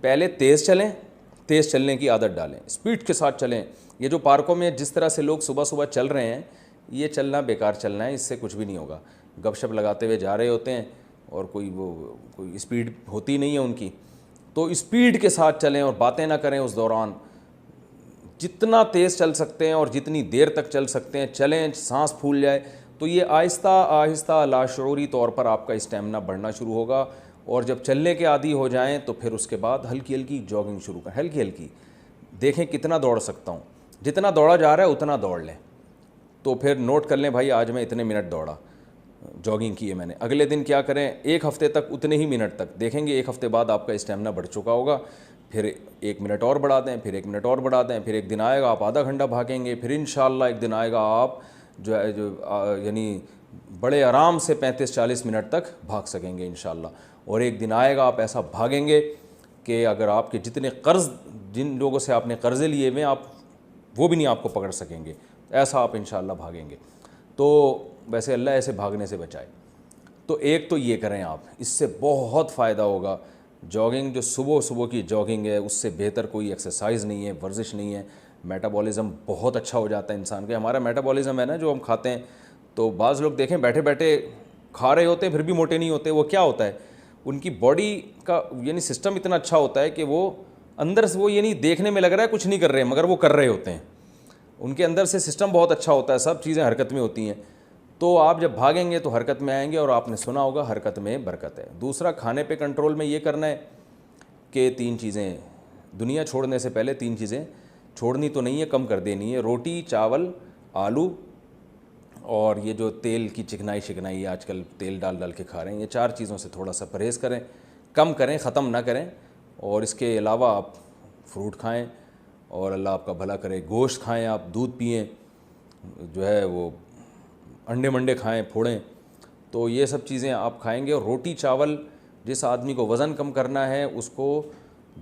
پہلے تیز چلیں، تیز چلنے کی عادت ڈالیں، اسپیڈ کے ساتھ چلیں. یہ جو پارکوں میں جس طرح سے لوگ صبح صبح چل رہے ہیں، یہ چلنا بیکار چلنا ہے، اس سے کچھ بھی نہیں ہوگا. گپ شپ لگاتے ہوئے جا رہے ہوتے ہیں اور کوئی اسپیڈ ہوتی نہیں ہے ان کی. تو اسپیڈ کے ساتھ چلیں اور باتیں نہ کریں اس دوران. جتنا تیز چل سکتے ہیں اور جتنی دیر تک چل سکتے ہیں چلیں، سانس پھول جائے. تو یہ آہستہ آہستہ لاشعوری طور پر آپ کا اسٹیمنا بڑھنا شروع ہوگا. اور جب چلنے کے عادی ہو جائیں تو پھر اس کے بعد ہلکی ہلکی جاگنگ شروع کریں، ہلکی ہلکی. دیکھیں کتنا دوڑ سکتا ہوں، جتنا دوڑا جا رہا ہے اتنا دوڑ لیں. تو پھر نوٹ کر لیں بھائی آج میں اتنے منٹ دوڑا، جاگنگ کی ہے میں نے. اگلے دن کیا کریں، ایک ہفتے تک اتنے ہی منٹ تک. دیکھیں گے ایک ہفتے بعد آپ کا اسٹیمنا بڑھ چکا ہوگا. پھر 1 منٹ اور بڑھا دیں، پھر 1 منٹ اور بڑھا دیں. پھر ایک دن آئے گا آپ آدھا گھنٹہ بھاگیں گے. پھر انشاءاللہ ایک دن آئے گا آپ یعنی بڑے آرام سے 35-40 منٹ تک بھاگ سکیں گے انشاءاللہ. اور ایک دن آئے گا آپ ایسا بھاگیں گے کہ اگر آپ کے جتنے قرض، جن لوگوں سے آپ نے قرضے لیے ہوئے آپ وہ بھی نہیں آپ کو پکڑ سکیں گے. ایسا آپ انشاءاللہ بھاگیں گے. تو ویسے اللہ ایسے بھاگنے سے بچائے. تو ایک تو یہ کریں آپ، اس سے بہت فائدہ ہوگا. جاگنگ جو صبح کی جاگنگ ہے، اس سے بہتر کوئی ایکسرسائز نہیں ہے، ورزش نہیں ہے. میٹابولزم بہت اچھا ہو جاتا ہے انسان کا. ہمارا میٹابولزم ہے نا جو ہم کھاتے ہیں، تو بعض لوگ دیکھیں بیٹھے بیٹھے کھا رہے ہوتے ہیں پھر بھی موٹے نہیں ہوتے. وہ کیا ہوتا ہے، ان کی باڈی کا یعنی سسٹم اتنا اچھا ہوتا ہے کہ وہ اندر سے وہ یعنی دیکھنے میں لگ رہا ہے کچھ نہیں کر رہے مگر وہ کر رہے ہوتے ہیں. ان کے اندر سے سسٹم بہت اچھا ہوتا ہے، سب چیزیں حرکت میں ہوتی ہیں. تو آپ جب بھاگیں گے تو حرکت میں آئیں گے، اور آپ نے سنا ہوگا حرکت میں برکت ہے. دوسرا، کھانے پہ کنٹرول میں یہ کرنا ہے کہ 3 چیزیں دنیا چھوڑنے سے پہلے 3 چیزیں چھوڑنی تو نہیں ہے، کم کر دینی ہے. روٹی، چاول، آلو، اور یہ جو تیل کی چکنائی شکنائی آج کل تیل ڈال کے کھا رہے ہیں، یہ 4 چیزوں سے تھوڑا سا پرہیز کریں، کم کریں، ختم نہ کریں. اور اس کے علاوہ آپ فروٹ کھائیں اور اللہ آپ کا بھلا کرے. گوشت کھائیں، آپ دودھ پئیں، جو ہے وہ انڈے منڈے کھائیں، پھوڑیں. تو یہ سب چیزیں آپ کھائیں گے. اور روٹی چاول، جس آدمی کو وزن کم کرنا ہے اس کو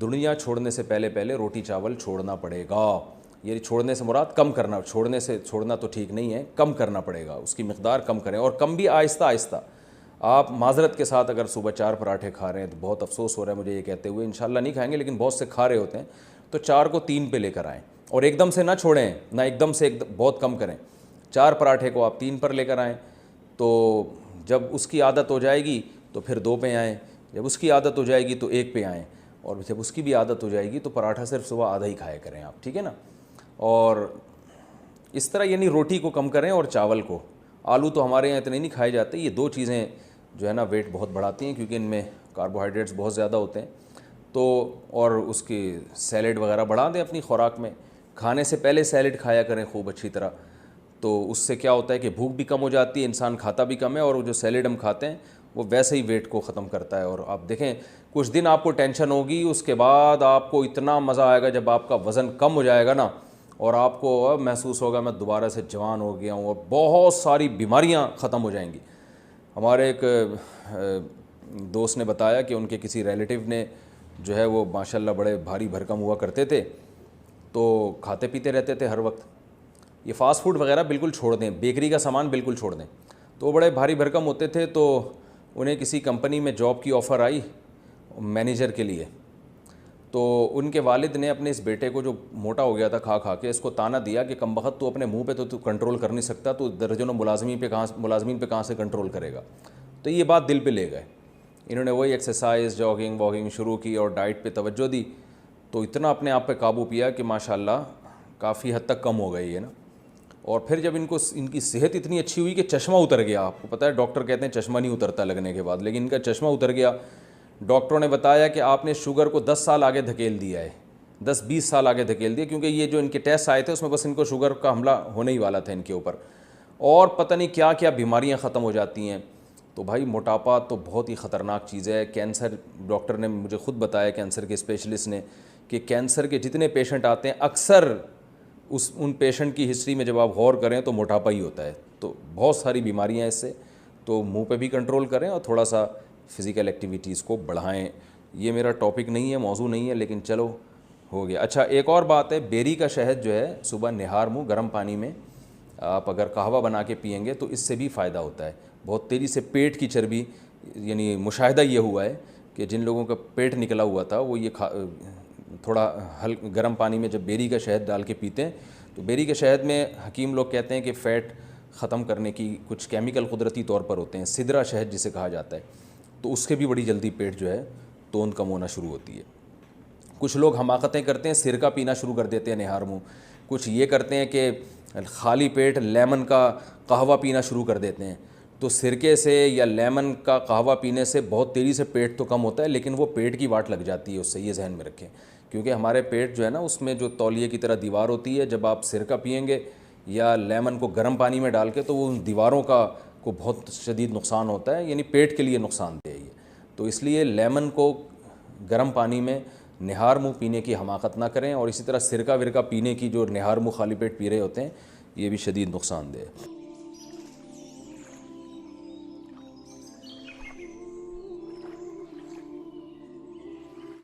دنیا چھوڑنے سے پہلے روٹی چاول چھوڑنا پڑے گا. یہ چھوڑنے سے مراد کم کرنا، چھوڑنا تو ٹھیک نہیں ہے، کم کرنا پڑے گا، اس کی مقدار کم کریں. اور کم بھی آہستہ آہستہ. آپ معذرت کے ساتھ اگر صبح 4 پراٹھے کھا رہے ہیں تو بہت افسوس ہو رہا ہے مجھے یہ کہتے ہوئے، انشاءاللہ نہیں کھائیں گے لیکن بہت سے کھا رہے ہوتے ہیں، تو 4 کو 3 پہ لے کر آئیں. اور ایک دم سے نہ چھوڑیں، نہ ایک دم سے بہت کم کریں. 4 پراٹھے کو آپ 3 پر لے کر آئیں. تو جب اس کی عادت ہو جائے گی تو پھر 2 پہ آئیں. جب اس کی عادت ہو جائے گی تو 1 پہ آئیں. اور جب اس کی بھی عادت ہو جائے گی تو پراٹھا صرف صبح آدھا ہی کھایا کریں آپ، ٹھیک ہے نا. اور اس طرح یعنی روٹی کو کم کریں اور چاول کو. آلو تو ہمارے یہاں اتنے نہیں کھائے جاتے. یہ 2 چیزیں جو ہے نا ویٹ بہت بڑھاتی ہیں کیونکہ ان میں کاربوہائیڈریٹس بہت زیادہ ہوتے ہیں. تو اور اس کی سیلیڈ وغیرہ بڑھا دیں اپنی خوراک میں. کھانے سے پہلے سیلیڈ کھایا کریں خوب اچھی طرح. تو اس سے کیا ہوتا ہے کہ بھوک بھی کم ہو جاتی ہے، انسان کھاتا بھی کم ہے. اور وہ جو سیلیڈ ہم کھاتے ہیں وہ ویسے ہی ویٹ کو ختم کرتا ہے. اور آپ دیکھیں کچھ دن آپ کو ٹینشن ہوگی، اس کے بعد آپ کو اتنا مزہ آئے گا جب آپ کا وزن کم ہو جائے گا نا، اور آپ کو اب محسوس ہوگا میں دوبارہ سے جوان ہو گیا ہوں، اور بہت ساری بیماریاں ختم ہو جائیں گی. ہمارے ایک دوست نے بتایا کہ ان کے کسی ریلیٹیو نے جو ہے وہ ماشاءاللہ بڑے بھاری بھرکم ہوا کرتے تھے، تو کھاتے پیتے رہتے تھے ہر وقت. یہ فاسٹ فوڈ وغیرہ بالکل چھوڑ دیں، بیکری کا سامان بالکل چھوڑ دیں. تو وہ بڑے بھاری بھرکم ہوتے تھے. تو انہیں کسی کمپنی میں جاب کی آفر آئی مینیجر کے لیے. تو ان کے والد نے اپنے اس بیٹے کو جو موٹا ہو گیا تھا کھا کے، اس کو تانا دیا کہ کم بخت تو اپنے منہ پہ تو کنٹرول کر نہیں سکتا، تو درجنوں ملازمین پہ کہاں سے کنٹرول کرے گا. تو یہ بات دل پہ لے گئے. انہوں نے وہی ایکسرسائز، جاگنگ واگنگ شروع کی اور ڈائٹ پہ توجہ دی. تو اتنا اپنے آپ پہ قابو پیا کہ ماشاءاللہ کافی حد تک کم ہو گئی ہے نا. اور پھر جب ان کی صحت اتنی اچھی ہوئی کہ چشمہ اتر گیا. آپ کو پتہ ہے ڈاکٹر کہتے ہیں چشمہ نہیں اترتا لگنے کے بعد، لیکن ان کا چشمہ اتر گیا. ڈاکٹروں نے بتایا کہ آپ نے شوگر کو 10 سال آگے دھکیل دیا ہے، 10-20 سال آگے دھکیل دیا، کیونکہ یہ جو ان کے ٹیسٹ آئے تھے اس میں بس ان کو شوگر کا حملہ ہونے ہی والا تھا ان کے اوپر، اور پتہ نہیں کیا کیا بیماریاں ختم ہو جاتی ہیں. تو بھائی موٹاپا تو بہت ہی خطرناک چیز ہے. کینسر، ڈاکٹر نے مجھے خود بتایا کینسر کے اسپیشلسٹ نے کہ کینسر کے جتنے پیشنٹ آتے ہیں اکثر ان پیشنٹ کی ہسٹری میں جب آپ غور کریں تو موٹاپا ہی ہوتا ہے. تو بہت ساری بیماریاں ہیں اس سے. تو منہ پہ بھی کنٹرول کریں اور تھوڑا سا فزیکل ایکٹیویٹیز کو بڑھائیں. یہ میرا ٹاپک نہیں ہے، موضوع نہیں ہے، لیکن چلو ہو گیا. اچھا ایک اور بات ہے، بیری کا شہد جو ہے صبح نہار منہ گرم پانی میں آپ اگر قہوہ بنا کے پئیں گے تو اس سے بھی فائدہ ہوتا ہے. بہت تیزی سے پیٹ کی چربی، یعنی مشاہدہ یہ ہوا ہے کہ جن لوگوں کا پیٹ نکلا ہوا تھا وہ یہ تھوڑا گرم پانی میں جب بیری کا شہد ڈال کے پیتے ہیں تو بیری کے شہد میں حکیم لوگ کہتے ہیں کہ فیٹ ختم کرنے کی کچھ کیمیکل قدرتی طور پر ہوتے ہیں، سدرا شہد جسے کہا جاتا ہے، تو اس کے بھی بڑی جلدی پیٹ جو ہے توند کم ہونا شروع ہوتی ہے۔ کچھ لوگ حماقتیں کرتے ہیں، سرکہ پینا شروع کر دیتے ہیں نہار منہ، کچھ یہ کرتے ہیں کہ خالی پیٹ لیمن کا قہوہ پینا شروع کر دیتے ہیں۔ تو سرکے سے یا لیمن کا قہوہ پینے سے بہت تیزی سے پیٹ تو کم ہوتا ہے، لیکن وہ پیٹ کی واٹ لگ جاتی ہے اس سے، یہ ذہن میں رکھیں، کیونکہ ہمارے پیٹ جو ہے نا اس میں جو تولیے کی طرح دیوار ہوتی ہے، جب آپ سرکہ پئیں گے یا لیمن کو گرم پانی میں ڈال کے تو وہ ان دیواروں کو بہت شدید نقصان ہوتا ہے، یعنی پیٹ کے لیے نقصان دہ ہے یہ۔ تو اس لیے لیمن کو گرم پانی میں نہار منہ پینے کی حماقت نہ کریں، اور اسی طرح سرکہ ورکہ پینے کی جو نہار منہ خالی پیٹ پی رہے ہوتے ہیں یہ بھی شدید نقصان دہ ہے۔